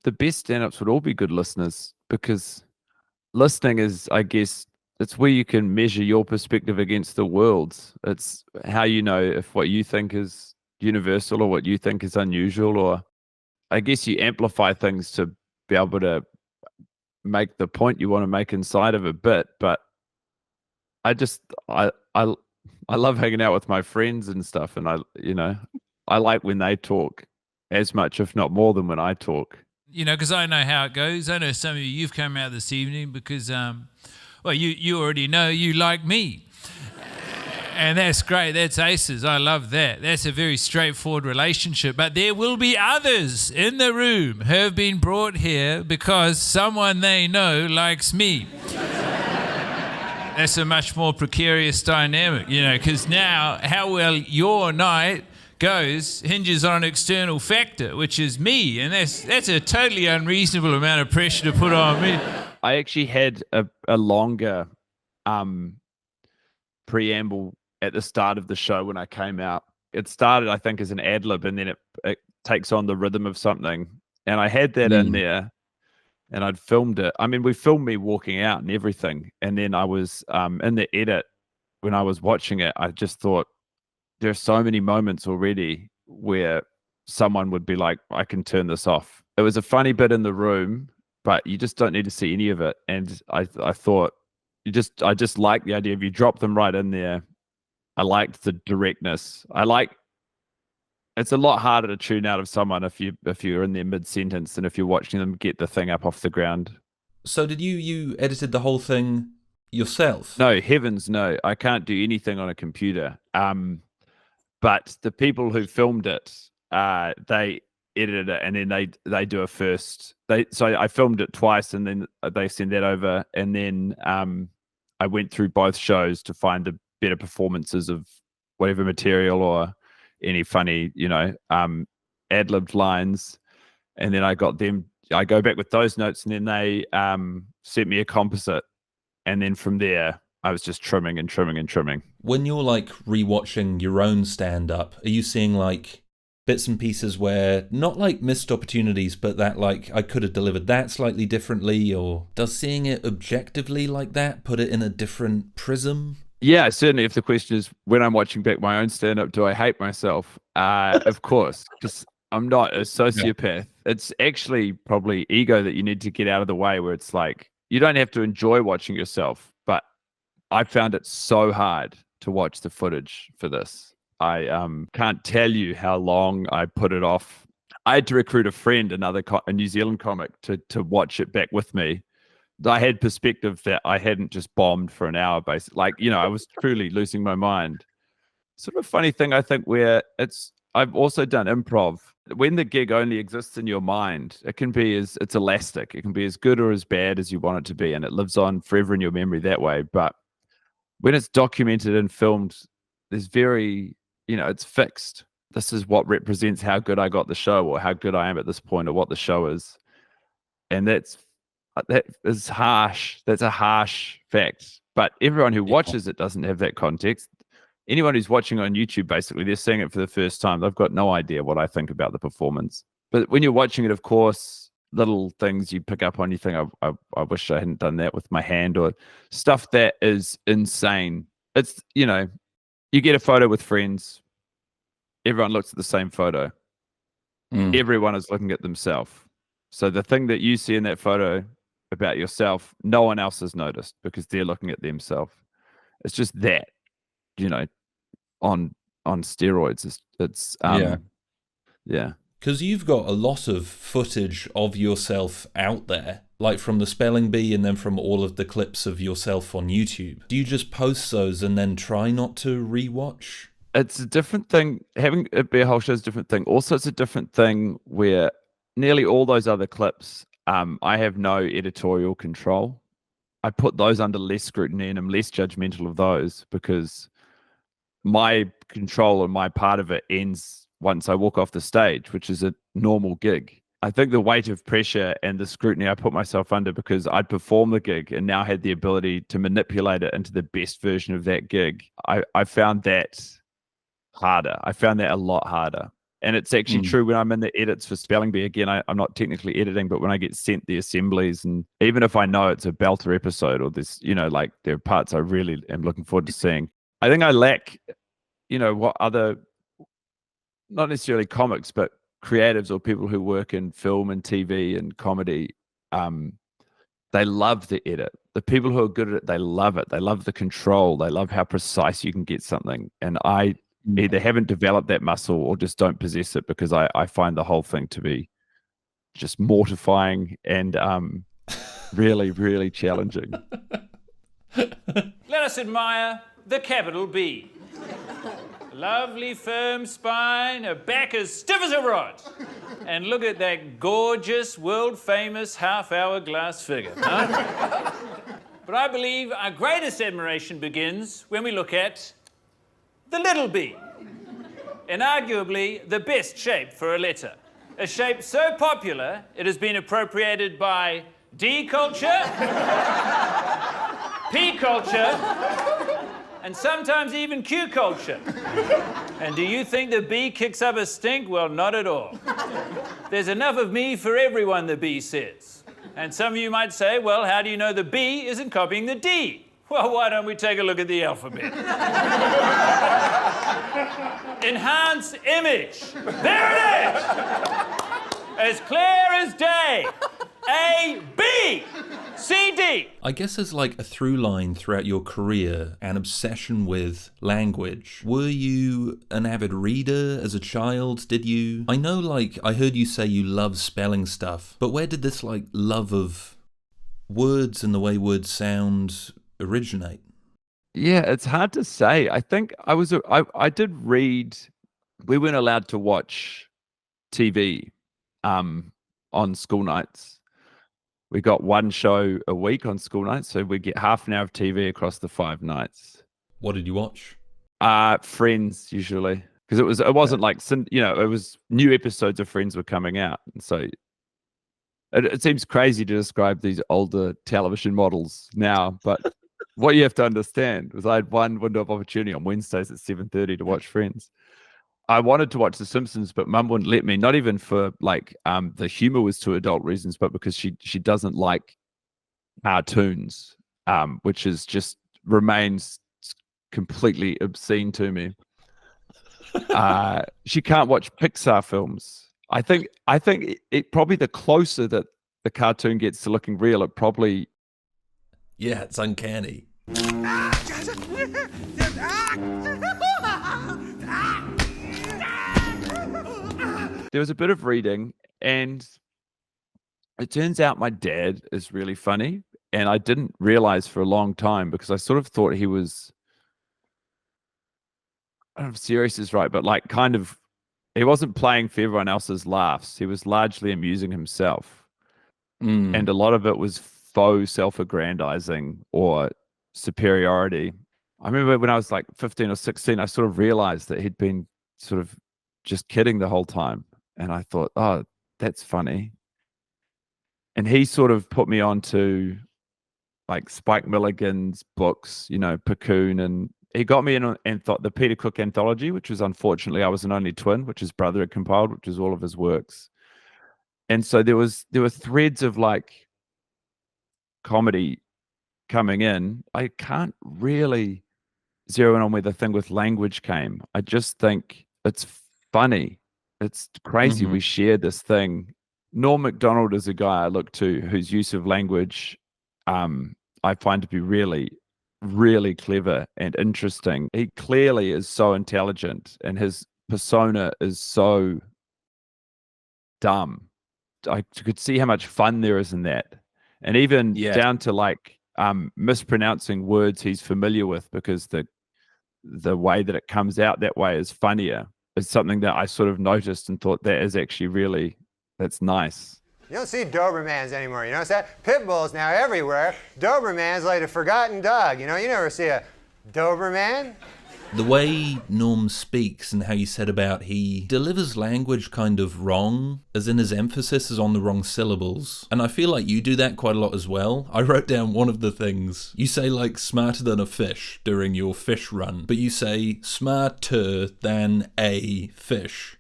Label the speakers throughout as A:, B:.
A: the best stand-ups would all be good listeners because listening is, I guess, it's where you can measure your perspective against the world's. It's how you know if what you think is universal or what you think is unusual, or I guess you amplify things to be able to make the point you want to make inside of a bit. But I just I love hanging out with my friends and stuff, and I like when they talk as much, if not more, than when I talk.
B: Because I know how it goes. I know some of you've come out this evening because, well, you already know you like me. And that's great. That's aces. I love that. That's a very straightforward relationship. But there will be others in the room who have been brought here because someone they know likes me. That's a much more precarious dynamic, because now how well your night goes hinges on an external factor, which is me. And that's a totally unreasonable amount of pressure to put on me.
A: I actually had a longer preamble at the start of the show when I came out. It started, I think, as an ad lib, and then it takes on the rhythm of something. And I had that in there, and I'd filmed it. I mean, we filmed me walking out and everything. And then I was in the edit when I was watching it. I just thought there are so many moments already where someone would be like, I can turn this off. It was a funny bit in the room, but you just don't need to see any of it. And I thought I just like the idea of you drop them right in there. I liked the directness. It's a lot harder to tune out of someone if you're in their mid sentence than if you're watching them get the thing up off the ground.
C: So did you edited the whole thing yourself?
A: No, heavens no. I can't do anything on a computer. But the people who filmed it, they edited it, and then they do a first. So I filmed it twice, and then they send that over, and then I went through both shows to find the better performances of whatever material or any funny, ad-libbed lines, and then I got them. I go back with those notes, and then they sent me a composite, and then from there I was just trimming and trimming and trimming.
C: When you're like rewatching your own stand-up, are you seeing like bits and pieces where not like missed opportunities, but that like I could have delivered that slightly differently, or does seeing it objectively like that put it in a different prism?
A: Yeah, certainly. If the question is when I'm watching back my own stand-up, do I hate myself? Of course, because I'm not a sociopath. Yeah. It's actually probably ego that you need to get out of the way, where it's like you don't have to enjoy watching yourself, but I found it so hard to watch the footage for this. I can't tell you how long I put it off. I had to recruit a friend, a New Zealand comic, to watch it back with me. I had perspective that I hadn't just bombed for an hour, basically. Like, I was truly losing my mind. Sort of a funny thing, I think, where I've also done improv. When the gig only exists in your mind, it's elastic. It can be as good or as bad as you want it to be, and it lives on forever in your memory that way. But when it's documented and filmed, there's it's fixed. This is what represents how good I got the show, or how good I am at this point, or what the show is. And that is harsh. That's a harsh fact. But everyone who watches it doesn't have that context. Anyone who's watching on YouTube, basically, they're seeing it for the first time. They've got no idea what I think about the performance. But when you're watching it, of course, little things you pick up on, you think, I wish I hadn't done that with my hand, or stuff that is insane. It's, you get a photo with friends. Everyone looks at the same photo. Everyone is looking at themselves. So the thing that you see in that photo about yourself, no one else has noticed because they're looking at themselves. It's just that, on steroids. It's yeah.
C: Because you've got a lot of footage of yourself out there, like from the spelling bee and then from all of the clips of yourself on YouTube. Do you just post those and then try not to rewatch?
A: It's a different thing. Having it be a whole show is a different thing. Also, it's a different thing where nearly all those other clips, I have no editorial control. I put those under less scrutiny, and I'm less judgmental of those because my control and my part of it ends once I walk off the stage, which is a normal gig. I think the weight of pressure and the scrutiny I put myself under because I'd perform the gig and now had the ability to manipulate it into the best version of that gig. I found that harder. I found that a lot harder. And it's actually true when I'm in the edits for Spelling Bee. Again, I'm not technically editing, but when I get sent the assemblies, and even if I know it's a belter episode or this, like there are parts I really am looking forward to seeing, I think I lack, what other, not necessarily comics, but creatives or people who work in film and TV and comedy, they love the edit. The people who are good at it, they love it. They love the control. They love how precise you can get something. And I either haven't developed that muscle or just don't possess it, because I find the whole thing to be just mortifying and really, really challenging.
B: Let us admire the capital B. Lovely firm spine, a back as stiff as a rod. And look at that gorgeous, world-famous half-hourglass figure. Huh? But I believe our greatest admiration begins when we look at the little b. And arguably the best shape for a letter. A shape so popular, it has been appropriated by D culture, P culture, and sometimes even Q culture. And do you think the bee kicks up a stink? Well, not at all. There's enough of me for everyone, the bee says. And some of you might say, well, how do you know the B isn't copying the D? Well, why don't we take a look at the alphabet? Enhance image. There it is! As clear as day. A, B, C, D.
C: I guess there's like a through line throughout your career, an obsession with language. Were you an avid reader as a child? I know, I heard you say you love spelling stuff, but where did this, love of words and the way words sound originate?
A: Yeah, it's hard to say. I think I did read. We weren't allowed to watch TV on school nights. We got one show a week on school nights, so we get half an hour of TV across the 5 nights.
C: What did you watch?
A: Friends, usually, because it wasn't it was new episodes of Friends were coming out, and so it seems crazy to describe these older television models now, but what you have to understand was I had one window of opportunity on Wednesdays at 7:30 to watch Friends. I wanted to watch The Simpsons, but Mum wouldn't let me. Not even for the humor was to adult reasons, but because she doesn't like cartoons, which is just remains completely obscene to me. She can't watch Pixar films. I think it probably the closer that the cartoon gets to looking real, it probably.
C: Yeah, it's uncanny.
A: There was a bit of reading, and it turns out my dad is really funny, and I didn't realize for a long time because I sort of thought he was, I don't know if serious is right, but he wasn't playing for everyone else's laughs. He was largely amusing himself. And a lot of it was faux self-aggrandizing or superiority. I remember when I was 15 or 16, I sort of realized that he'd been sort of just kidding the whole time. And I thought, oh, that's funny. And he sort of put me on to Spike Milligan's books, Cocoon, and he got me in the Peter Cook anthology, which was unfortunately I Was an Only Twin, which his brother had compiled, which is all of his works. And so there were threads of comedy coming in. I can't really zero in on where the thing with language came. I just think it's funny. It's crazy. We share this thing. Norm Macdonald is a guy I look to whose use of language I find to be really, really clever and interesting. He clearly is so intelligent, and his persona is so dumb. I could see how much fun there is in that. And even down to mispronouncing words he's familiar with, because the way that it comes out that way is funnier. It's something that I sort of noticed and thought that is actually that's nice.
D: You don't see Dobermans anymore, you notice that? Pit bulls now everywhere. Doberman's like a forgotten dog, you never see a Doberman.
C: The way Norm speaks and how you said about he delivers language kind of wrong, as in his emphasis is on the wrong syllables. And I feel like you do that quite a lot as well. I wrote down one of the things. You say smarter than a fish during your fish run, but you say smarter than a fish.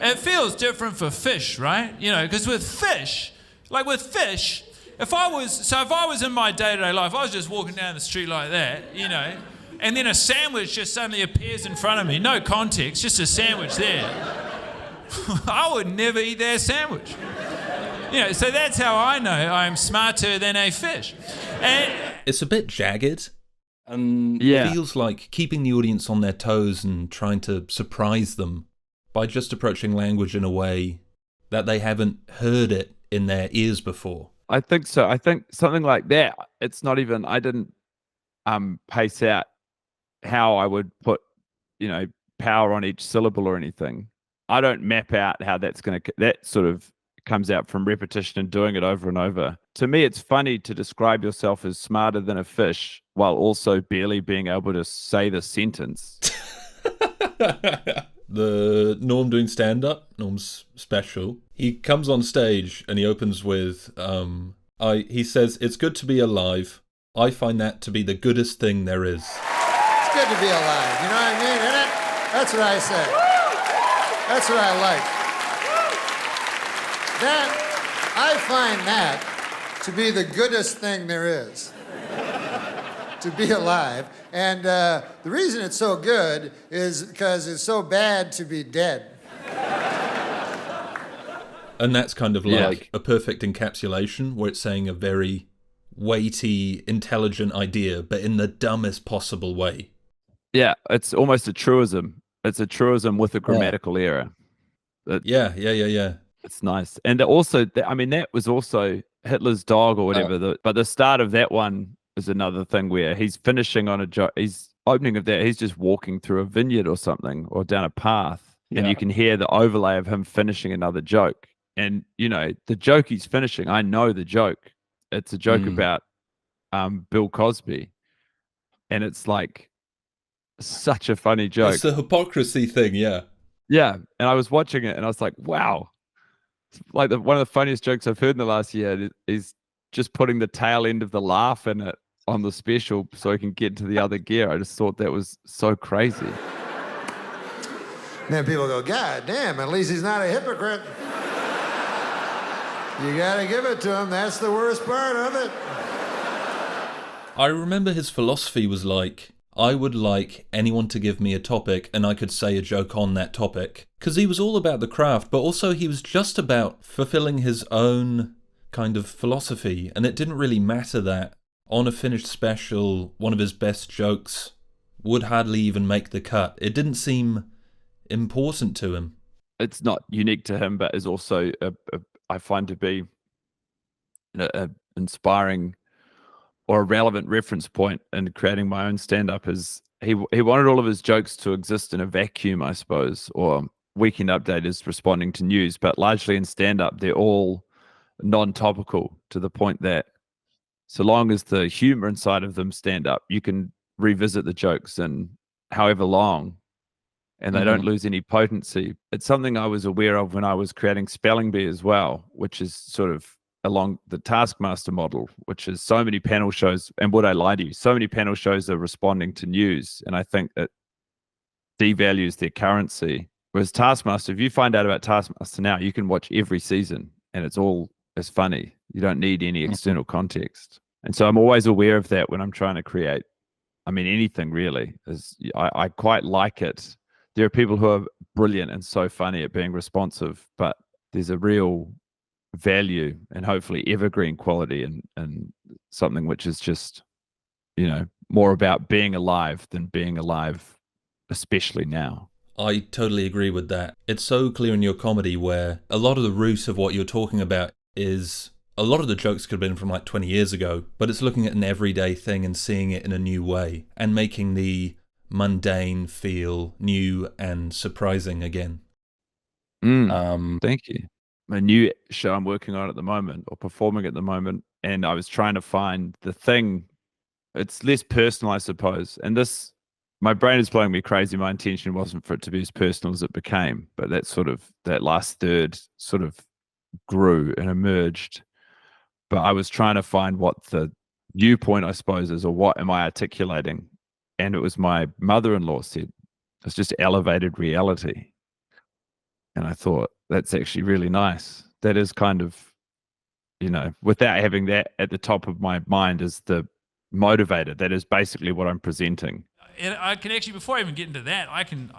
B: It feels different for fish, right? You know, because with fish, if I was in my day-to-day life, I was just walking down the street like that, you know, and then a sandwich just suddenly appears in front of me, no context, just a sandwich there. I would never eat that sandwich. You know, so that's how I know I'm smarter than a fish. And
C: It's a bit jagged, and
A: Yeah.
C: it feels like keeping the audience on their toes and trying to surprise them by just approaching language in a way that they haven't heard it in their ears before.
A: I think so. I think something like that. It's not even. I didn't pace out how I would put, you know, power on each syllable or anything. I don't map out how that's going to. That sort of comes out from repetition and doing it over and over. To me, it's funny to describe yourself as smarter than a fish while also barely being able to say the sentence.
C: The Norm doing stand-up, Norm's special. He comes on stage and he opens with, he says, "It's good to be alive. I find that to be the goodest thing there is."
E: It's good to be alive, you know what I mean, isn't it? That's what I said. That's what I like. I find that to be the goodest thing there is. To be alive. And the reason it's so good is because it's so bad to be dead.
C: And that's kind of like a perfect encapsulation where it's saying a very weighty, intelligent idea, but in the dumbest possible way.
A: Yeah, it's almost a truism. It's a truism with a grammatical error.
C: Yeah.
A: It's nice. And also, I mean, that was also Hitler's dog or whatever. But the start of that one is another thing where he's finishing on a joke. He's opening of that. He's just walking through a vineyard or something or down a path. And you can hear the overlay of him finishing another joke. And, you know, the joke he's finishing, I know the joke. It's a joke about Bill Cosby. And it's like such a funny joke.
C: It's a hypocrisy thing, yeah.
A: Yeah. And I was watching it and I was like, wow. Like one of the funniest jokes I've heard in the last year is just putting the tail end of the laugh in it on the special so I can get to the other gear. I just thought that was so crazy.
E: And then people go, God damn, at least he's not a hypocrite. You gotta give it to him. That's the worst part of it.
C: I remember his philosophy was like, I would like anyone to give me a topic and I could say a joke on that topic. Because he was all about the craft, but also he was just about fulfilling his own kind of philosophy. And it didn't really matter that on a finished special, one of his best jokes would hardly even make the cut. It didn't seem important to him.
A: It's not unique to him, but is also, I find to be a inspiring or a relevant reference point in creating my own stand-up. Is he wanted all of his jokes to exist in a vacuum, I suppose, or Weekend Update is responding to news, but largely in stand-up, they're all non-topical to the point that so long as the humor inside of them stand up, you can revisit the jokes in however long and they don't lose any potency. It's something I was aware of when I was creating Spelling Bee as well, which is sort of along the Taskmaster model, which is so many panel shows. And would I lie to you? So many panel shows are responding to news. And I think it devalues their currency. Whereas Taskmaster, if you find out about Taskmaster now, you can watch every season and it's all as funny. You don't need any external context. And so I'm always aware of that when I'm trying to create, I mean, anything really. I quite like it. There are people who are brilliant and so funny at being responsive, but there's a real value and hopefully evergreen quality and something which is just, you know, more about being alive than being alive, especially now.
C: I totally agree with that. It's so clear in your comedy where a lot of the root of what you're talking about is a lot of the jokes could have been from like 20 years ago, but it's looking at an everyday thing and seeing it in a new way and making the mundane feel new and surprising again.
A: Thank you. A new show I'm working on at the moment or performing at the moment, and I was trying to find the thing. It's less personal, I suppose. And this, my brain is blowing me crazy. My intention wasn't for it to be as personal as it became, but that last third sort of grew and emerged. But I was trying to find what the viewpoint, I suppose, is, or what am I articulating? And it was my mother-in-law said, it's just elevated reality. And I thought, that's actually really nice. That is kind of, without having that at the top of my mind as the motivator, that is basically what I'm presenting.
B: And I can actually, before I even get into that, I can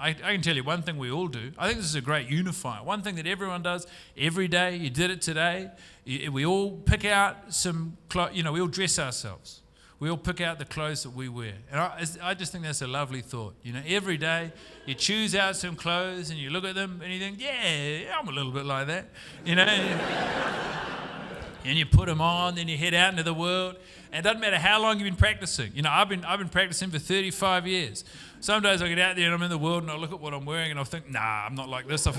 B: tell you one thing we all do. I think this is a great unifier. One thing that everyone does every day. You did it today. We all pick out some clothes. We all dress ourselves. We all pick out the clothes that we wear. And I just think that's a lovely thought. Every day you choose out some clothes and you look at them and you think, yeah, I'm a little bit like that. And you put them on, then you head out into the world. And it doesn't matter how long you've been practicing. I've been practicing for 35 years. Some days I get out there and I'm in the world and I look at what I'm wearing and I think, nah, I'm not like this. Oh,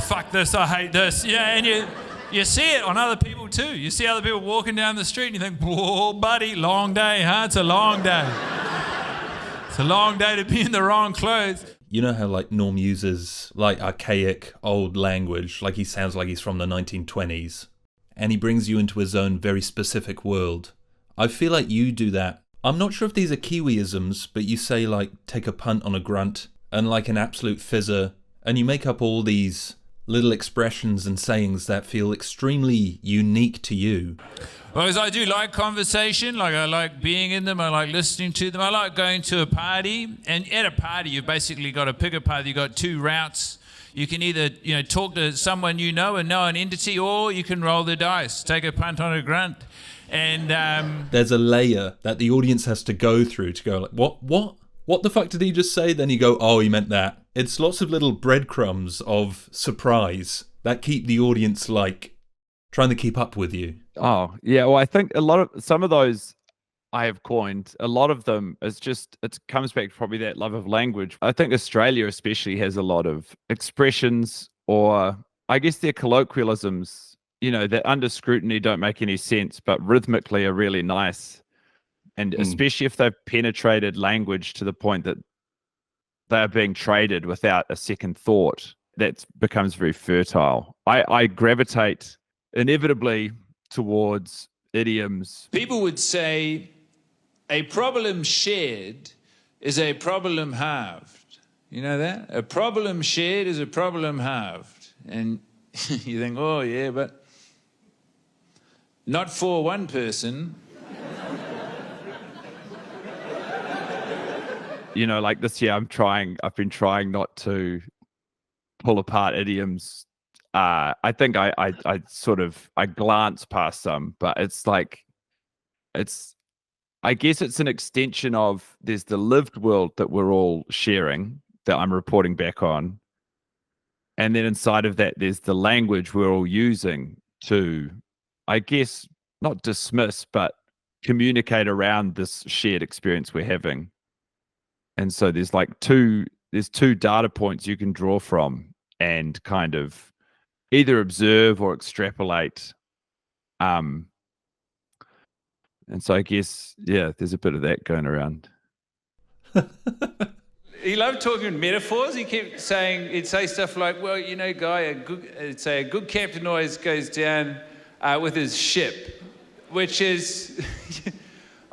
B: fuck this, I hate this. And you see it on other people too. You see other people walking down the street and you think, whoa, buddy, long day, huh? It's a long day. It's a long day to be in the wrong clothes.
C: You know how like Norm uses like archaic old language, like he sounds like he's from the 1920s, and he brings you into his own very specific world. I feel like you do that. I'm not sure if these are Kiwiisms, but you say like take a punt on a grunt and like an absolute fizzer, and you make up all these little expressions and sayings that feel extremely unique to you.
B: Well, as I do like conversation, like I like being in them, I like listening to them, I like going to a party, and at a party you've basically got to pick a path. You've got two routes. You can either talk to someone and know an entity, or you can roll the dice, take a punt on a grunt. And
C: there's a layer that the audience has to go through to go like, what the fuck did he just say? Then you go, oh, he meant that. It's lots of little breadcrumbs of surprise that keep the audience like trying to keep up with you.
A: Oh, yeah. Well, I think some of those I have coined, a lot of them is just, it comes back to probably that love of language. I think Australia especially has a lot of expressions, or I guess they're colloquialisms, that under scrutiny don't make any sense, but rhythmically are really nice. And especially if they've penetrated language to the point that they're being traded without a second thought, that becomes very fertile. I gravitate inevitably towards idioms.
F: People would say a problem shared is a problem halved. You know that? A problem shared is a problem halved. And you think, oh, yeah, but not for one person.
A: Like this year, I've been trying not to pull apart idioms. I think I glance past some, but it's like, I guess it's an extension of, there's the lived world that we're all sharing that I'm reporting back on. And then inside of that, there's the language we're all using to, I guess, not dismiss, but communicate around this shared experience we're having. And so there's two data points you can draw from and kind of either observe or extrapolate. And so I guess, yeah, there's a bit of that going around.
F: He loved talking in metaphors. He kept saying, he'd say stuff like, well, Guy, a good captain always goes down with his ship, which is...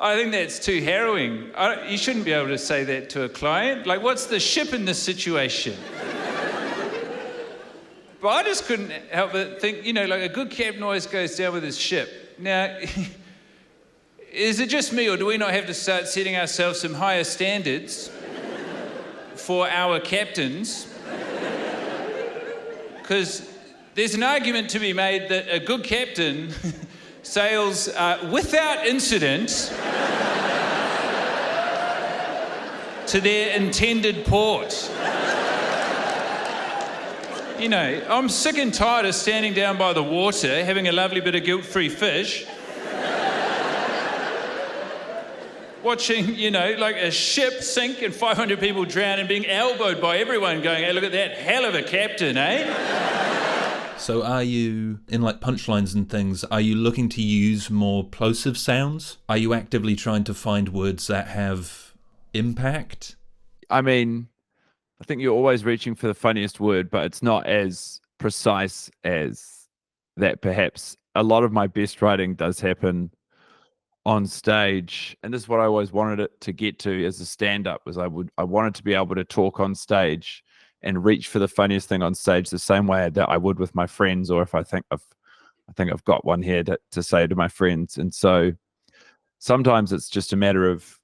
F: I think that's too harrowing. You shouldn't be able to say that to a client. Like, what's the ship in this situation? But I just couldn't help but think, like a good captain always goes down with his ship. Now, is it just me, or do we not have to start setting ourselves some higher standards for our captains? Because there's an argument to be made that a good captain sails without incident to their intended port. I'm sick and tired of standing down by the water, having a lovely bit of guilt-free fish, watching, like a ship sink and 500 people drown and being elbowed by everyone going, hey, look at that hell of a captain, eh?
C: So are you, in like punchlines and things, are you looking to use more plosive sounds? Are you actively trying to find words that have impact?
A: I mean, I think you're always reaching for the funniest word, but it's not as precise as that, perhaps. A lot of my best writing does happen on stage, and this is what I always wanted it to get to as a stand-up, was I wanted to be able to talk on stage and reach for the funniest thing on stage the same way that I would with my friends, or if I think I've got one here to say to my friends. And so sometimes it's just a matter of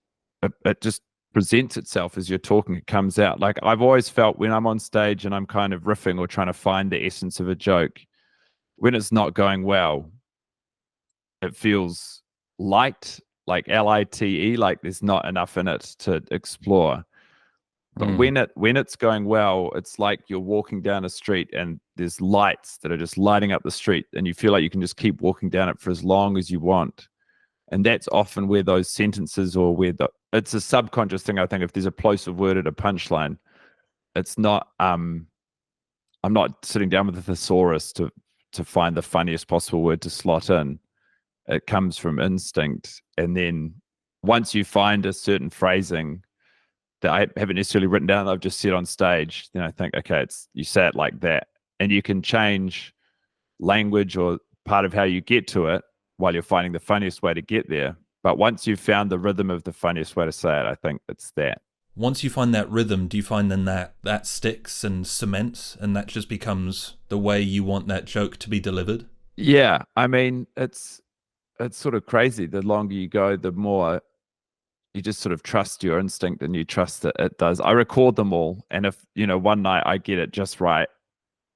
A: it just presents itself as you're talking, it comes out. Like I've always felt when I'm on stage and I'm kind of riffing or trying to find the essence of a joke, when it's not going well, it feels light, like LITE, like there's not enough in it to explore. But when it's going well, it's like you're walking down a street and there's lights that are just lighting up the street, and you feel like you can just keep walking down it for as long as you want. And that's often where those sentences, or where it's a subconscious thing. I think if there's a plosive word at a punchline, it's not. I'm not sitting down with a thesaurus to find the funniest possible word to slot in. It comes from instinct, and then once you find a certain phrasing that I haven't necessarily written down, I've just said on stage, then I think, okay, you say it like that, and you can change language or part of how you get to it while you're finding the funniest way to get there. But once you've found the rhythm of the funniest way to say it, I think it's that.
C: Once you find that rhythm, do you find then that sticks and cements, and that just becomes the way you want that joke to be delivered?
A: Yeah, I mean, it's sort of crazy. The longer you go, the more you just sort of trust your instinct, and you trust that it does. I record them all, and if one night I get it just right,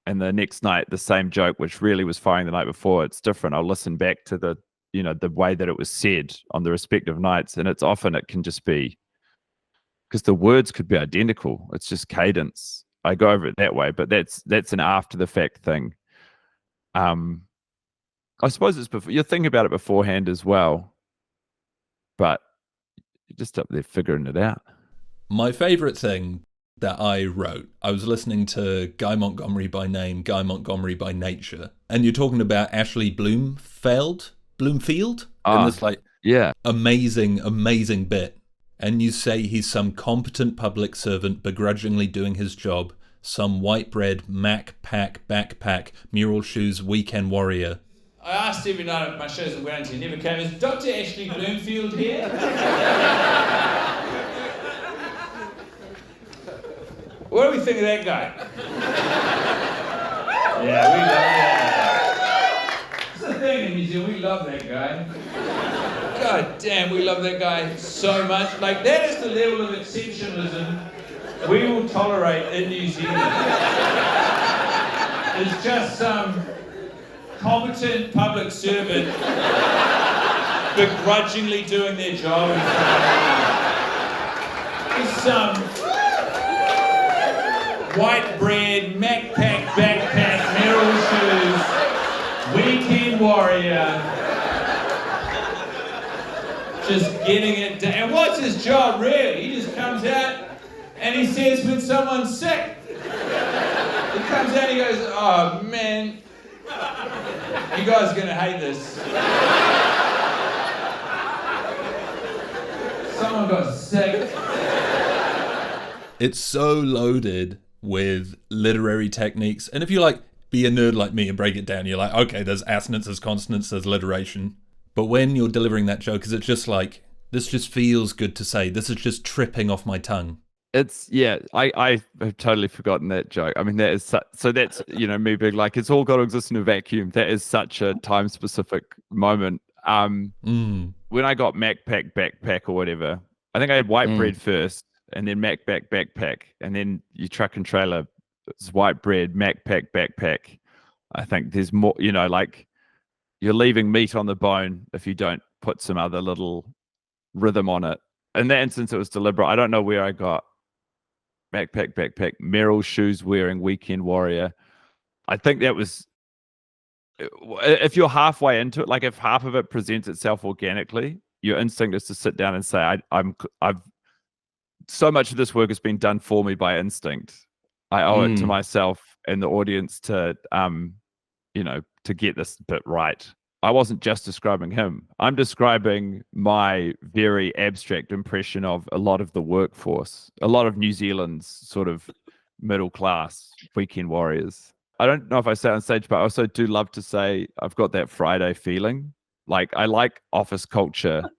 A: and the next night the same joke, which really was firing the night before, it's different. I'll listen back to the way that it was said on the respective nights, and it can just be because the words could be identical. It's just cadence. I go over it that way, but that's an after the fact thing. I suppose it's before you're thinking about it beforehand as well, but you're just up there figuring it out.
C: My favorite thing that I wrote, I was listening to Guy Montgomery by name, Guy Montgomery by nature, and you're talking about Ashley Bloomfield, in this amazing bit, and you say he's some competent public servant begrudgingly doing his job, some white bread, Mac pack, backpack, mural shoes, weekend warrior.
F: I asked every night at my shows at Wellington, he never came. Is Dr. Ashley Bloomfield here? What do we think of that guy? Yeah, we love that guy. It's the thing in New Zealand, we love that guy. God damn, we love that guy so much. Like, that is the level of exceptionalism we will tolerate in New Zealand. It's just some competent public servant begrudgingly doing their job. It's some white bread, Mac pack, backpack, Merrill shoes, weekend warrior. Just getting it done. And what's his job really? He just comes out and he says when someone's sick. He comes out and he goes, oh man, you guys are gonna hate this. Someone got sick.
C: It's so loaded with literary techniques. And if you be a nerd like me and break it down, you're like, okay, there's assonance, there's consonants, there's alliteration. But when you're delivering that joke, is it just like, this just feels good to say, this is just tripping off my tongue?
A: I have totally forgotten that joke. I mean, that is so that's me being like, it's all got to exist in a vacuum. That is such a time specific moment. When I got Mac pack, backpack or whatever, I think I had white bread first, and then Mac pack, backpack, and then your truck and trailer, it's white bread, Mac pack, backpack. I think there's more, you're leaving meat on the bone if you don't put some other little rhythm on it. In that instance, it was deliberate. I don't know where I got backpack, Merrill shoes wearing weekend warrior. I think that was, if you're halfway into it, like if half of it presents itself organically, your instinct is to sit down and say, I've so much of this work has been done for me by instinct. I owe it to myself and the audience to get this bit right. I wasn't just describing him. I'm describing my very abstract impression of a lot of the workforce, a lot of New Zealand's sort of middle class weekend warriors. I don't know if I say it on stage, but I also do love to say I've got that Friday feeling. Like I like office culture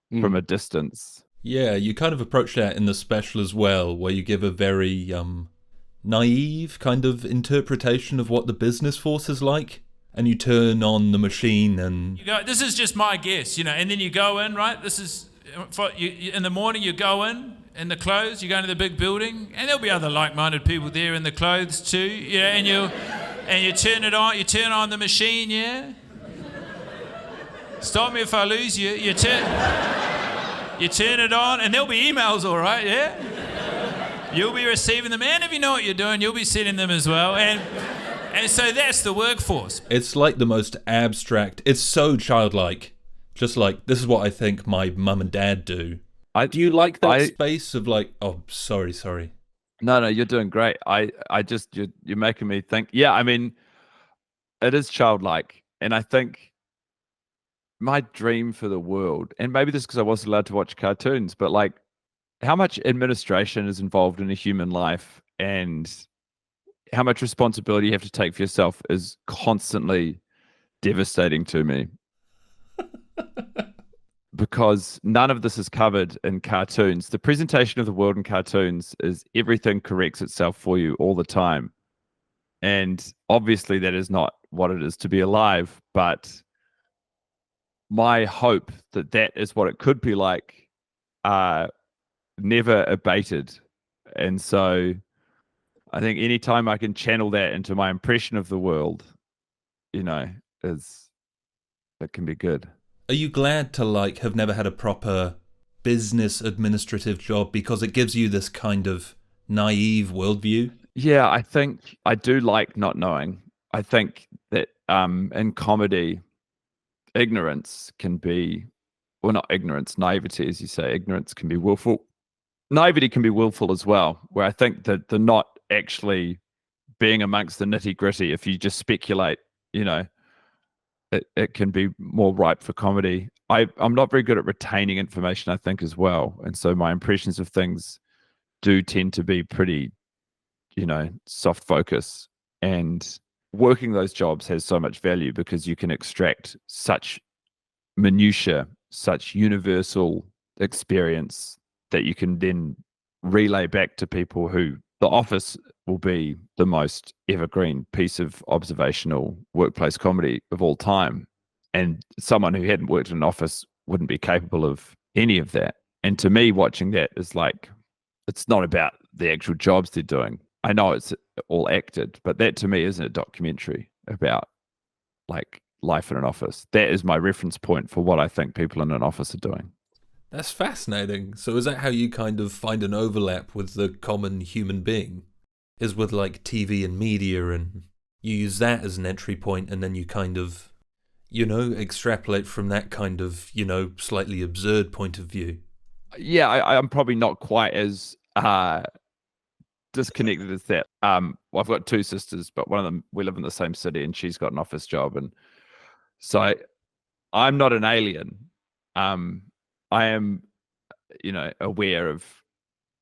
A: from a distance.
C: Yeah, you kind of approach that in the special as well, where you give a very naive kind of interpretation of what the business force is like, and you turn on the machine and
B: You go, this is just my guess, and then you go in, right? This is, in the morning you go in the clothes, you go into the big building, and there'll be other like-minded people there in the clothes too, and you turn it on, you turn on the machine, yeah? Stop me if I lose you. You turn it on, and there'll be emails, all right, yeah? You'll be receiving them, and if you know what you're doing, you'll be sending them as well, and so that's the workforce.
C: it's like the most abstract. It's so childlike. Just like, this is what I think my mum and dad do. Do you like that space of like, oh, sorry.
A: No, you're doing great. You're making me think. Yeah, I mean, it is childlike, and I think my dream for the world, and maybe this is because I wasn't allowed to watch cartoons, but like, how much administration is involved in a human life, and how much responsibility you have to take for yourself is constantly devastating to me. Because none of this is covered in cartoons. The presentation of the world in cartoons is everything corrects itself for you all the time. And obviously that is not what it is to be alive, but my hope that that is what it could be like never abated. And so I think anytime I can channel that into my impression of the world, it can be good.
C: Are you glad to like have never had a proper business administrative job because it gives you this kind of naive worldview?
A: Yeah, I think I do like not knowing. I think that in comedy, ignorance can be, well, not ignorance, naivety, as you say. Ignorance can be willful. Naivety can be willful as well, where I think that the not actually being amongst the nitty gritty, if you just speculate, it can be more ripe for comedy. I'm not very good at retaining information, I think, as well. And so my impressions of things do tend to be pretty, soft focus. And working those jobs has so much value because you can extract such minutiae, such universal experience that you can then relay back to people who The Office will be the most evergreen piece of observational workplace comedy of all time. And someone who hadn't worked in an office wouldn't be capable of any of that. And to me, watching that is like, it's not about the actual jobs they're doing. I know it's all acted, but that to me isn't a documentary about like life in an office. That is my reference point for what I think people in an office are doing.
C: That's fascinating. So is that how you kind of find an overlap with the common human being? Is with like TV and media, and you use that as an entry point, and then you kind of, extrapolate from that kind of, slightly absurd point of view.
A: Yeah, I'm probably not quite as disconnected as that. Well, I've got two sisters, but one of them, we live in the same city, and she's got an office job, and so I'm not an alien. I am, aware of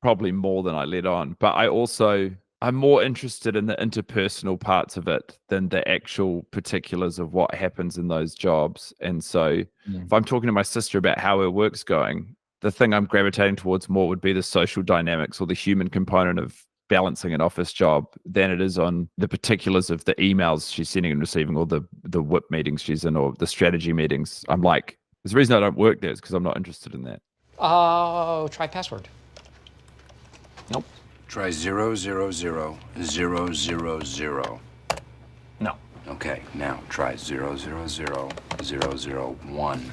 A: probably more than I let on, but I'm more interested in the interpersonal parts of it than the actual particulars of what happens in those jobs. And so if I'm talking to my sister about how her work's going, the thing I'm gravitating towards more would be the social dynamics or the human component of balancing an office job than it is on the particulars of the emails she's sending and receiving, or the whip meetings she's in, or the strategy meetings. I'm like, there's a reason I don't work there is because I'm not interested in that.
G: Try password. Nope.
H: Try 000 000.
G: No.
H: Okay, now try 000 001.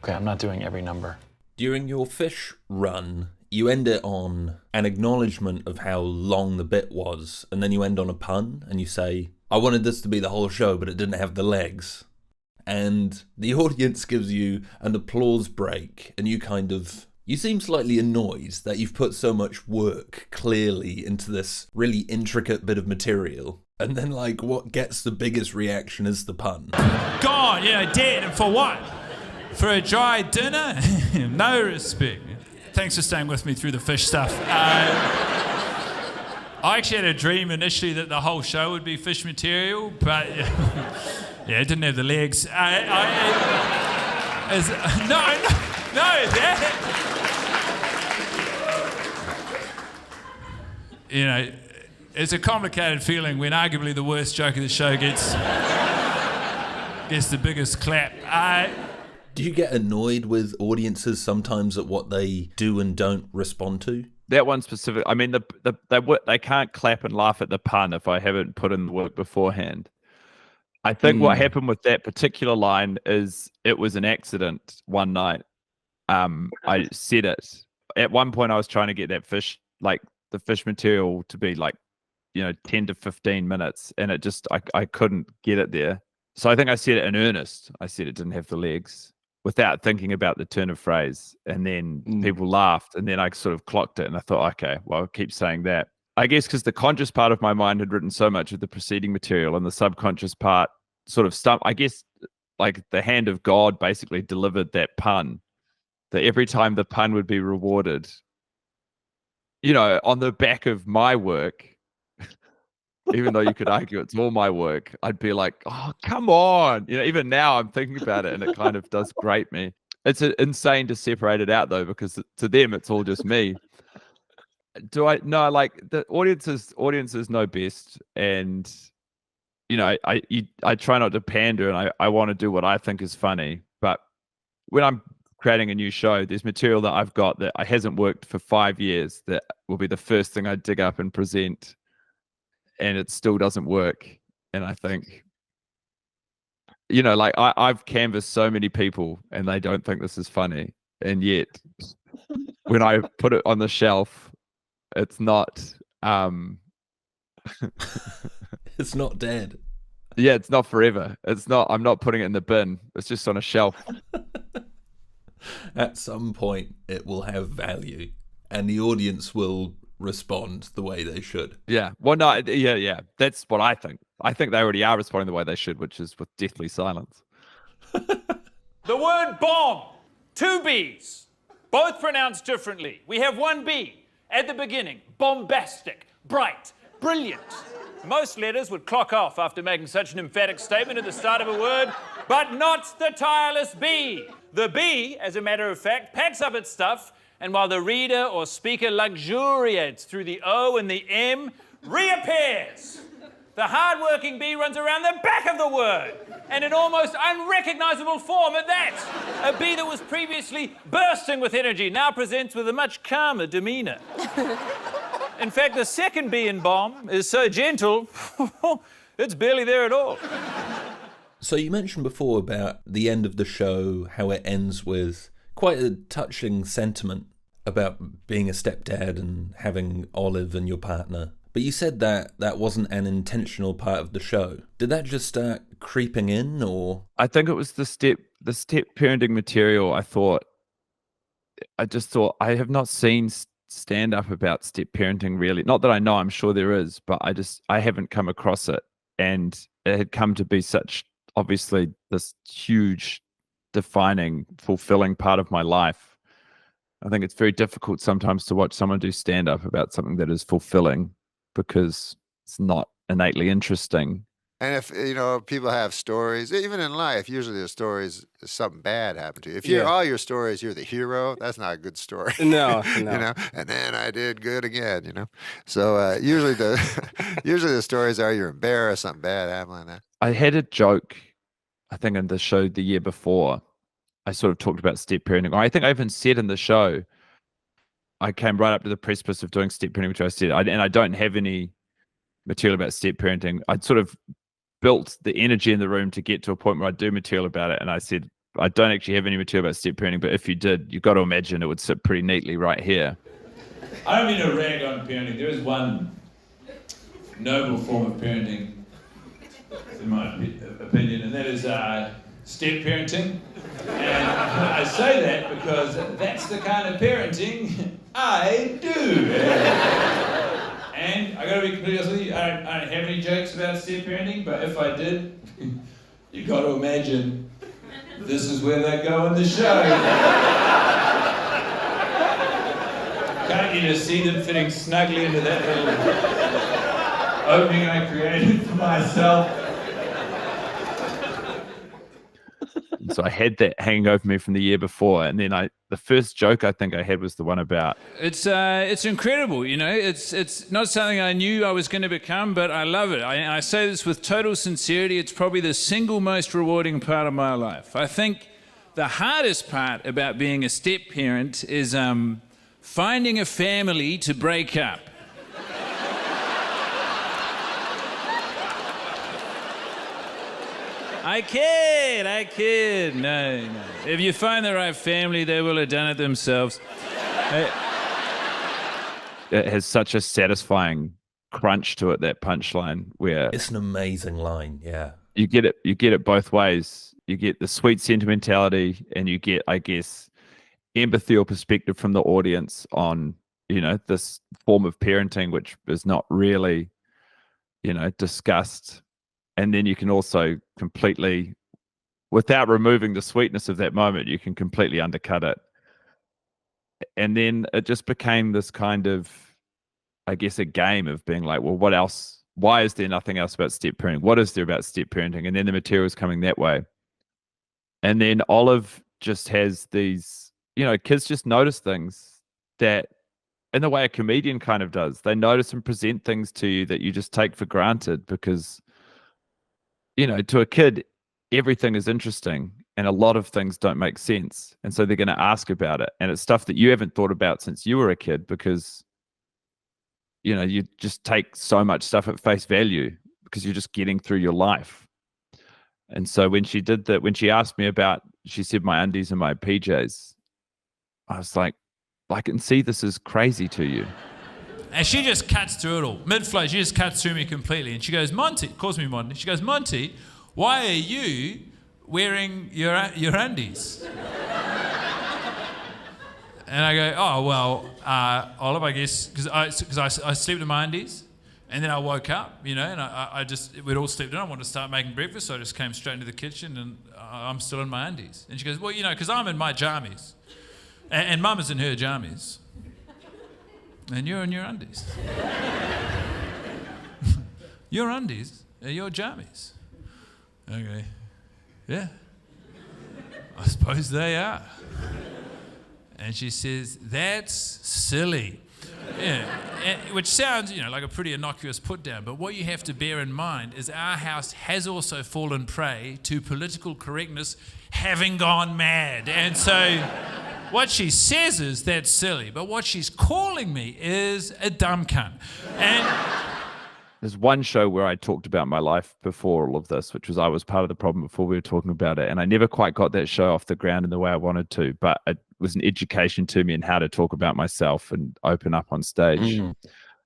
G: Okay, I'm not doing every number.
C: During your fish run, you end it on an acknowledgement of how long the bit was, and then you end on a pun, and you say, I wanted this to be the whole show, but it didn't have the legs. And the audience gives you an applause break, and you seem slightly annoyed that you've put so much work clearly into this really intricate bit of material. And then, what gets the biggest reaction is the pun.
B: Gone, dead, and for what? For a dry dinner? No respect. Thanks for staying with me through the fish stuff. I actually had a dream initially that the whole show would be fish material, but it didn't have the legs. It's a complicated feeling when arguably the worst joke of the show gets the biggest clap.
C: Do you get annoyed with audiences sometimes at what they do and don't respond to?
A: That one specific. I mean, they can't clap and laugh at the pun if I haven't put in the work beforehand. I think what happened with that particular line is it was an accident one night. I said it. At one point, I was trying to get that fish, like the fish material, to be like, 10 to 15 minutes, and it just I couldn't get it there. So I think I said it in earnest. I said it didn't have the legs without thinking about the turn of phrase, and then people laughed, and then I sort of clocked it, and I thought, okay, well, I'll keep saying that. I guess because the conscious part of my mind had written so much of the preceding material, and the subconscious part sort of stumped. I guess like the hand of God basically delivered that pun, that every time the pun would be rewarded, on the back of my work, even though you could argue it's all my work, I'd be like, oh, come on. Even now I'm thinking about it, and it kind of does grate me. It's insane to separate it out, though, because to them, it's all just me. No, like the audiences know best. And, I try not to pander, and I want to do what I think is funny. But when I'm creating a new show, there's material that I've got that hasn't worked for 5 years that will be the first thing I dig up and present. And it still doesn't work. And I think, like I've canvassed so many people and they don't think this is funny. And yet when I put it on the shelf, it's not,
C: it's not dead.
A: Yeah, it's not forever. I'm not putting it in the bin. It's just on a shelf.
C: At some point it will have value and the audience will respond the way they should.
A: Yeah. Well, no, yeah. That's what I think. I think they already are responding the way they should, which is with deathly silence.
I: The word bomb, 2 B's, both pronounced differently. We have 1 B at the beginning, bombastic, bright, brilliant. Most letters would clock off after making such an emphatic statement at the start of a word, but not the tireless B. The B, as a matter of fact, packs up its stuff, and while the reader or speaker luxuriates through the O and the M, reappears. The hard-working B runs around the back of the word, and in almost unrecognizable form at that. A B that was previously bursting with energy now presents with a much calmer demeanor. In fact, the second B in bomb is so gentle, it's barely there at all.
C: So you mentioned before about the end of the show, how it ends with quite a touching sentiment about being a stepdad and having Olive and your partner. But you said that wasn't an intentional part of the show. Did that just start creeping in, or?
A: I think it was the step parenting material. I just thought I have not seen stand up about step parenting really. Not that I know, I'm sure there is, but I haven't come across it. And it had come to be such, obviously, this huge, defining, fulfilling part of my life. I think it's very difficult sometimes to watch someone do stand up about something that is fulfilling because it's not innately interesting.
E: And if, people have stories, even in life, usually the stories, something bad happened to you. If all your stories, you're the hero, that's not a good story.
J: No.
E: And then I did good again, So usually the stories are you're embarrassed, something bad happened like that.
A: I had a joke, I think, in the show the year before. I sort of talked about step parenting. I think I even said in the show, I came right up to the precipice of doing step parenting, which I said, and I don't have any material about step parenting. I'd sort of built the energy in the room to get to a point where I do material about it. And I said, I don't actually have any material about step parenting, but if you did, you've got to imagine it would sit pretty neatly right here.
F: I don't mean to rag on parenting. There is one noble form of parenting, in my opinion, and that is step parenting. And I say that because that's the kind of parenting I do. And I gotta be completely honest with you, I don't have any jokes about step parenting, but if I did, you got to imagine this is where they go in the show. Can't you just see them fitting snugly into that little opening I created for myself?
A: And so I had that hanging over me from the year before, and then the first joke I think I had was the one about
F: It's incredible, you know. It's not something I knew I was going to become, but I love it. I say this with total sincerity. It's probably the single most rewarding part of my life. I think the hardest part about being a step parent is finding a family to break up. I kid. No. If you find the right family, they will have done it themselves.
A: it has such a satisfying crunch to it, that punchline, where
C: It's an amazing line, yeah.
A: you get it both ways. You get the sweet sentimentality, and you get, I guess, empathy or perspective from the audience on, you know, this form of parenting, which is not really, you know, discussed. And then you can also completely, without removing the sweetness of that moment, you can completely undercut it. And then it just became this kind of, I guess, a game of being like, well, what else? Why is there nothing else about step parenting? What is there about step parenting? And then the material is coming that way. And then Olive just has these, you know, kids just notice things that, in the way a comedian kind of does. They notice and present things to you that you just take for granted because, you know, to a kid, everything is interesting and a lot of things don't make sense. And so they're going to ask about it. And it's stuff that you haven't thought about since you were a kid because, you know, you just take so much stuff at face value because you're just getting through your life. And so when she did that, when she asked me about, she said my undies and my PJs, I was like, I can see this is crazy to you.
B: And she just cuts through it all. Mid-flow, she just cuts through me completely. And she goes, Monty, calls me Monty. She goes, Monty, why are you wearing your undies? And I go, oh, well, Olive, I guess, because I slept in my undies. And then I woke up, you know, and we'd all slept in. I wanted to start making breakfast, so I just came straight into the kitchen and I'm still in my undies. And she goes, well, you know, because I'm in my jammies. And Mum is in her jammies. And you're in your undies. Your undies are your jammies. Okay. Yeah. I suppose they are. And she says, that's silly. Yeah. Which sounds, you know, like a pretty innocuous put down, but what you have to bear in mind is our house has also fallen prey to political correctness having gone mad. And so what she says is that's silly, but what she's calling me is a dumb cunt. And
A: there's one show where I talked about my life before all of this, which was I was part of the problem before we were talking about it. And I never quite got that show off the ground in the way I wanted to, but it was an education to me in how to talk about myself and open up on stage.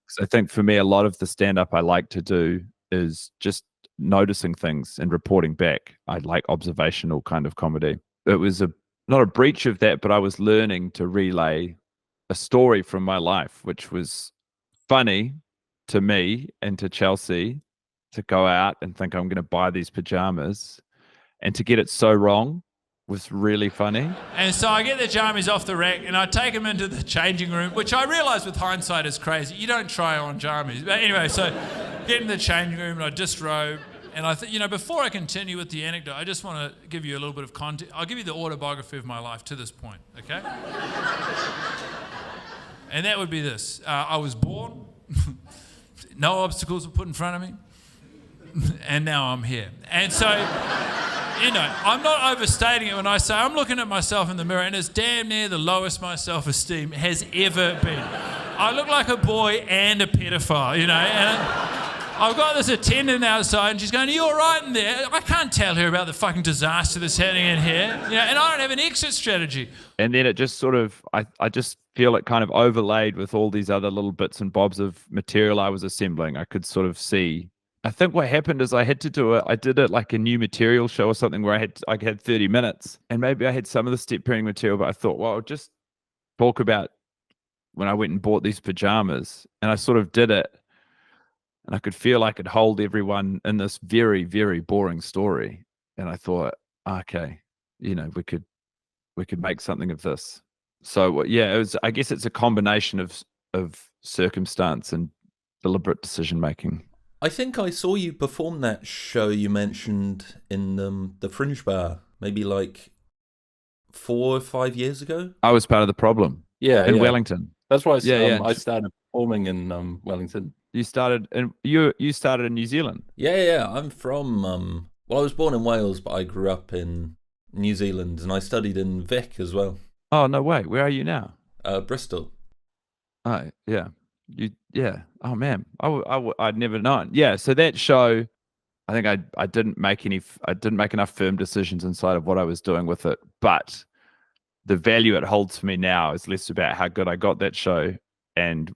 A: So I think for me, a lot of the stand-up I like to do is just noticing things and reporting back. I like observational kind of comedy. It was not a breach of that, but I was learning to relay a story from my life, which was funny to me and to Chelsea, to go out and think I'm going to buy these pajamas and to get it so wrong was really funny.
B: And so I get the jammies off the rack and I take them into the changing room, which I realise with hindsight is crazy. You don't try on jammies. But anyway, so get in the changing room and I disrobe. And I think, you know, before I continue with the anecdote, I just want to give you a little bit of context. I'll give you the autobiography of my life to this point, okay? And that would be this. I was born, no obstacles were put in front of me, and now I'm here. And so, you know, I'm not overstating it when I say I'm looking at myself in the mirror and it's damn near the lowest my self-esteem has ever been. I look like a boy and a pedophile, you know, and I've got this attendant outside and she's going, are you all right in there? I can't tell her about the fucking disaster that's happening in here. You know, and I don't have an exit strategy.
A: And then it just sort of, I just feel it kind of overlaid with all these other little bits and bobs of material I was assembling. I could sort of see. I think what happened is I had to do it. I did it like a new material show or something where I had 30 minutes and maybe I had some of the step parenting material, but I thought, well, I'll just talk about when I went and bought these pajamas, and I sort of did it. And I could feel I could hold everyone in this very, very boring story. And I thought, okay, you know, we could make something of this. So yeah, I guess it's a combination of circumstance and deliberate decision making.
C: I think I saw you perform that show you mentioned in the Fringe Bar maybe like 4 or 5 years ago.
A: I was part of the problem
J: Yeah,
A: in
J: yeah.
A: Wellington.
J: That's why
A: Yeah.
J: I started performing in Wellington.
A: You started in New Zealand.
C: Yeah. I'm from well, I was born in Wales, but I grew up in New Zealand, and I studied in Vic as well.
A: Oh, no way. Where are you now?
C: Bristol.
A: Oh, yeah. Oh man, I'd never known. Yeah. So that show, I think I didn't make enough firm decisions inside of what I was doing with it, but the value it holds for me now is less about how good I got that show and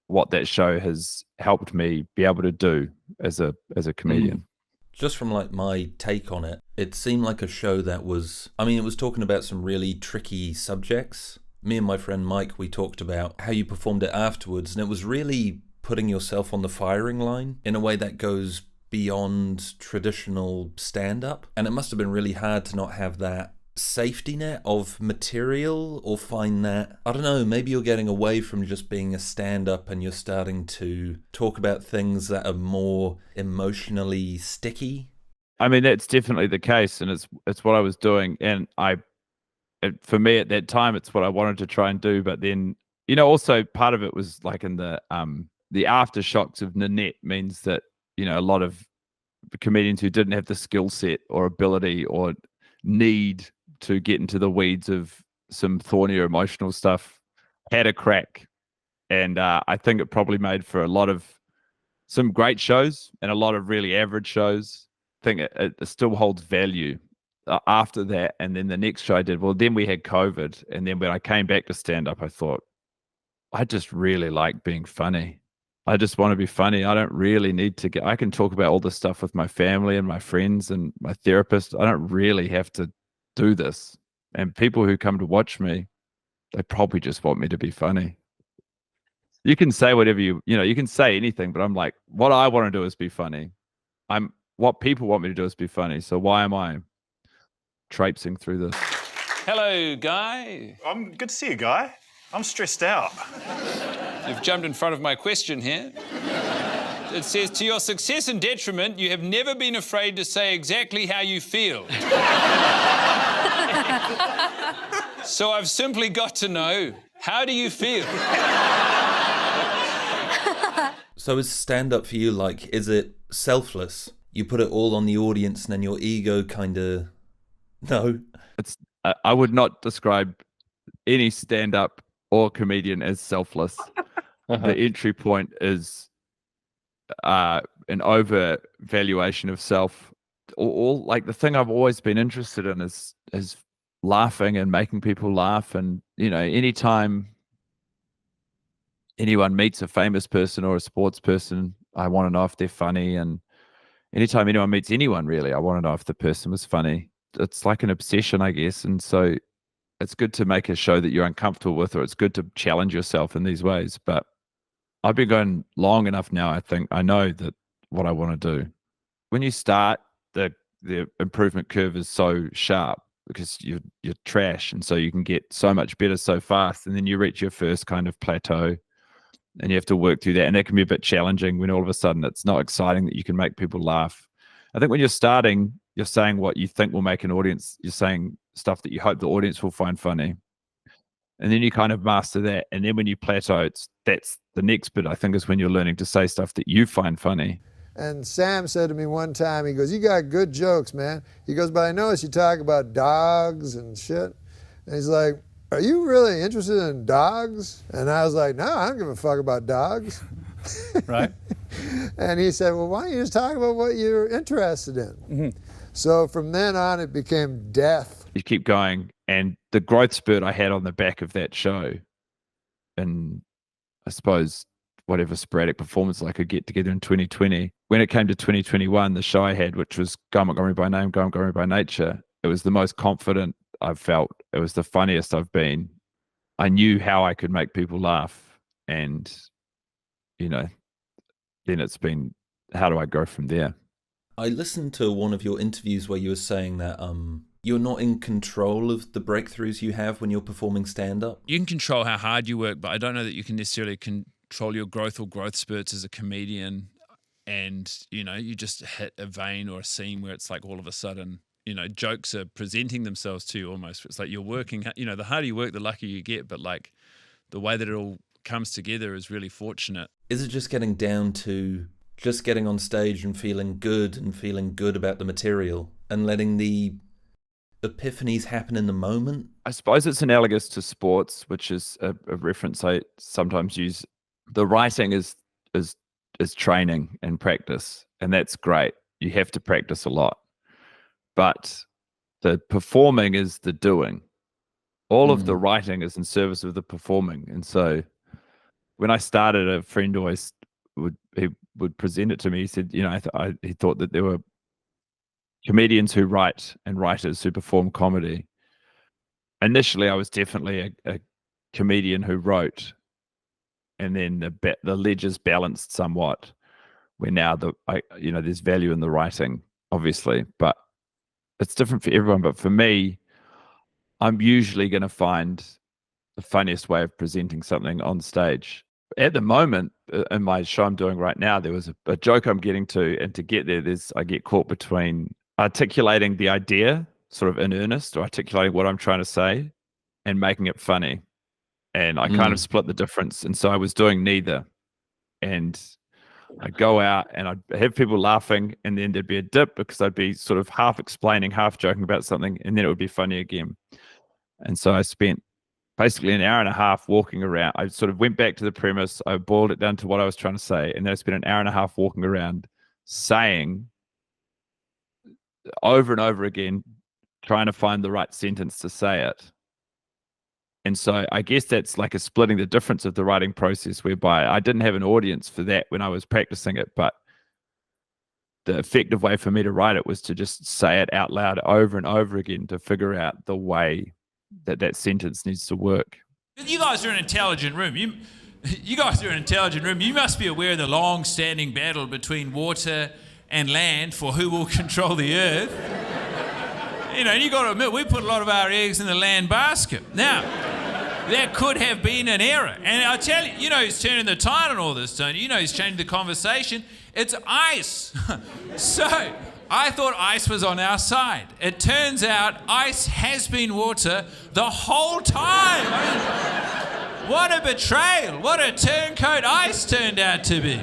A: what that show has helped me be able to do as a comedian.
C: Just from like my take on it, it seemed like a show that was, I mean, it was talking about some really tricky subjects. Me and my friend Mike, we talked about how you performed it afterwards, and it was really putting yourself on the firing line in a way that goes beyond traditional stand-up. And it must have been really hard to not have that safety net of material, or find that, I don't know, maybe you're getting away from just being a stand-up and you're starting to talk about things that are more emotionally sticky.
A: I mean, that's definitely the case, and it's what I was doing, and for me at that time, it's what I wanted to try and do. But then, also part of it was like in the aftershocks of Nanette means that, a lot of comedians who didn't have the skill set or ability or need to get into the weeds of some thornier emotional stuff had a crack. And I think it probably made for a lot of some great shows and a lot of really average shows. I think it still holds value after that. And then the next show I did, well, then we had COVID. And then when I came back to stand up, I thought, I just really like being funny. I just want to be funny. I don't really need to I can talk about all this stuff with my family and my friends and my therapist. I don't really have to do this. And people who come to watch me, they probably just want me to be funny. You can say whatever you can say anything, but I'm like, what I want to do is be funny. What people want me to do is be funny. So why am I traipsing through this?
I: Hello, Guy.
K: Good to see you, Guy. I'm stressed out.
I: You've jumped in front of my question here. It says, to your success and detriment, you have never been afraid to say exactly how you feel. So I've simply got to know, how do you feel?
C: So is stand-up for you, like, is it selfless? You put it all on the audience and then your ego kind of... No?
A: I would not describe any stand-up or comedian as selfless. The entry point is an overvaluation of self. All like the thing I've always been interested in is laughing and making people laugh. And anytime anyone meets a famous person or a sports person, I want to know if they're funny. And anytime anyone meets anyone, really, I want to know if the person was funny. It's like an obsession, I guess. And so it's good to make a show that you're uncomfortable with, or it's good to challenge yourself in these ways. But I've been going long enough now, I think I know that what I want to do. When you start, the improvement curve is so sharp because you're trash. And so you can get so much better so fast. And then you reach your first kind of plateau and you have to work through that. And that can be a bit challenging when all of a sudden it's not exciting that you can make people laugh. I think when you're starting, you're saying what you think will make an audience. You're saying stuff that you hope the audience will find funny. And then you kind of master that. And then when you plateau, that's the next bit, I think, is when you're learning to say stuff that you find funny.
E: And Sam said to me one time, he goes, you got good jokes, man. He goes, but I noticed you talk about dogs and shit. And he's like, are you really interested in dogs? And I was like, no, I don't give a fuck about dogs.
J: Right.
E: And he said, well, why don't you just talk about what you're interested in? Mm-hmm. So from then on, it became death.
A: You keep going. And the growth spurt I had on the back of that show, and I suppose whatever sporadic performance I could get together in 2020, when it came to 2021, the show I had, which was Go Montgomery by name, Go Montgomery by nature, it was the most confident I've felt. It was the funniest I've been. I knew how I could make people laugh. And, then it's been, how do I go from there?
C: I listened to one of your interviews where you were saying that you're not in control of the breakthroughs you have when you're performing stand-up.
B: You can control how hard you work, but I don't know that you can necessarily control your growth or growth spurts as a comedian. And, you just hit a vein or a seam where it's like all of a sudden
L: jokes are presenting themselves to you almost. It's like you're working, the harder you work, the luckier you get. But like the way that it all comes together is really fortunate.
C: Is it just getting down to just getting on stage and feeling good about the material and letting the epiphanies happen in the moment?
A: I suppose it's analogous to sports, which is a reference I sometimes use. The writing is training and practice, and that's great. You have to practice a lot. But the performing is the doing. All of the writing is in service of the performing. And so when I started, a friend always would present it to me. He said, he thought that there were comedians who write and writers who perform comedy. Initially, I was definitely a comedian who wrote, and then the ledgers balanced somewhat. Where now there's value in the writing, obviously, but it's different for everyone. But for me, I'm usually going to find the funniest way of presenting something on stage. At the moment, in my show I'm doing right now, there was a joke I'm getting to, and to get there, I get caught between articulating the idea sort of in earnest, or articulating what I'm trying to say, and making it funny. And I kind of split the difference. And so I was doing neither. And I'd go out and I'd have people laughing, and then there'd be a dip because I'd be sort of half explaining, half joking about something, and then it would be funny again. And so I spent basically an hour and a half walking around. I sort of went back to the premise. I boiled it down to what I was trying to say. And then I spent an hour and a half walking around saying over and over again, trying to find the right sentence to say it. And so I guess that's like a splitting the difference of the writing process, whereby I didn't have an audience for that when I was practicing it, but the effective way for me to write it was to just say it out loud over and over again to figure out the way that sentence needs to work.
B: You guys are an intelligent room. You guys are an intelligent room. You must be aware of the long-standing battle between water and land for who will control the earth. You got to admit, we put a lot of our eggs in the land basket. Now, there could have been an error. And I tell you, who's turning the tide on all this, Tony? Who's changing the conversation? It's ice. So I thought ice was on our side. It turns out ice has been water the whole time. What a betrayal. What a turncoat ice turned out to be.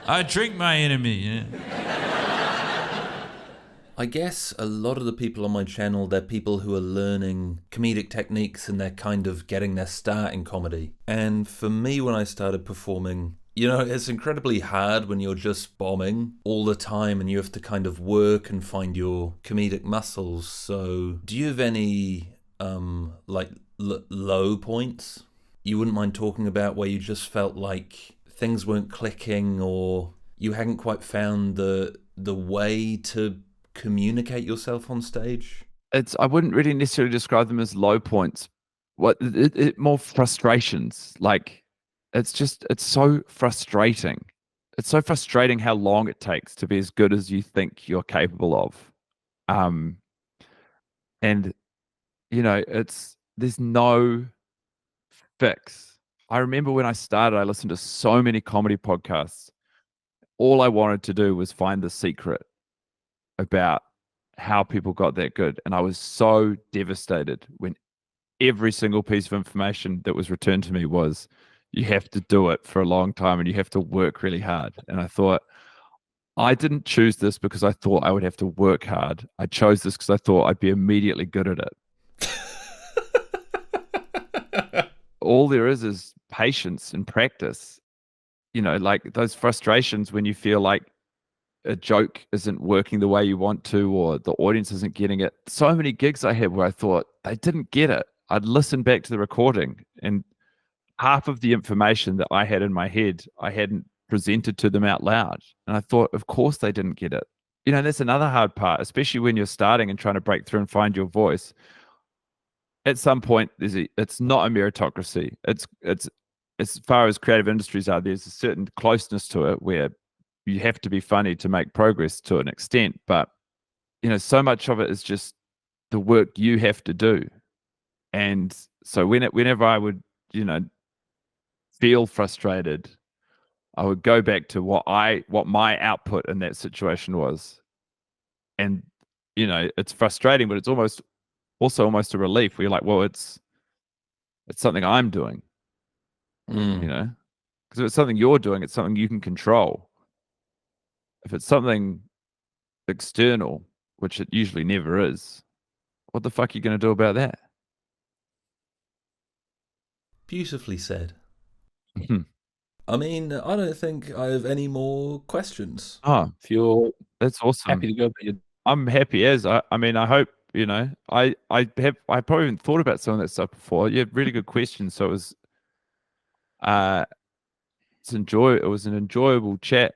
B: I drink my enemy, yeah.
C: I guess a lot of the people on my channel, they're people who are learning comedic techniques, and they're kind of getting their start in comedy. And for me, when I started performing, it's incredibly hard when you're just bombing all the time and you have to kind of work and find your comedic muscles. So do you have any low points you wouldn't mind talking about, where you just felt like things weren't clicking, or you hadn't quite found the way to communicate yourself on stage?
A: I wouldn't really necessarily describe them as low points. More frustrations. Like, it's so frustrating. It's so frustrating how long it takes to be as good as you think you're capable of. And there's no fix. I remember when I started, I listened to so many comedy podcasts. All I wanted to do was find the secret about how people got that good. And I was so devastated when every single piece of information that was returned to me was, you have to do it for a long time and you have to work really hard. And I thought, I didn't choose this because I thought I would have to work hard. I chose this because I thought I'd be immediately good at it. All there is patience and practice. Like those frustrations when you feel like a joke isn't working the way you want to, or the audience isn't getting it. So many gigs I had where I thought they didn't get it. I'd listen back to the recording, and half of the information that I had in my head, I hadn't presented to them out loud. And I thought, of course they didn't get it. That's another hard part, especially when you're starting and trying to break through and find your voice. At some point, it's not a meritocracy. It's as far as creative industries are, there's a certain closeness to it where you have to be funny to make progress to an extent. But, so much of it is just the work you have to do. And so whenever I would, feel frustrated, I would go back to what my output in that situation was. And, you know, it's frustrating, but it's also almost a relief. We're like, well, it's something I'm doing, you know, because if it's something you're doing, it's something you can control. If it's something external, which it usually never is, what the fuck are you going to do about that?
C: Beautifully said. I mean, I don't think I have any more questions.
A: Oh,
J: If you're
A: that's awesome.
J: happy to go, but
A: I'm happy as I mean, I hope, you know, I probably haven't thought about some of that stuff before. You had really good questions. So it was, it was an enjoyable chat.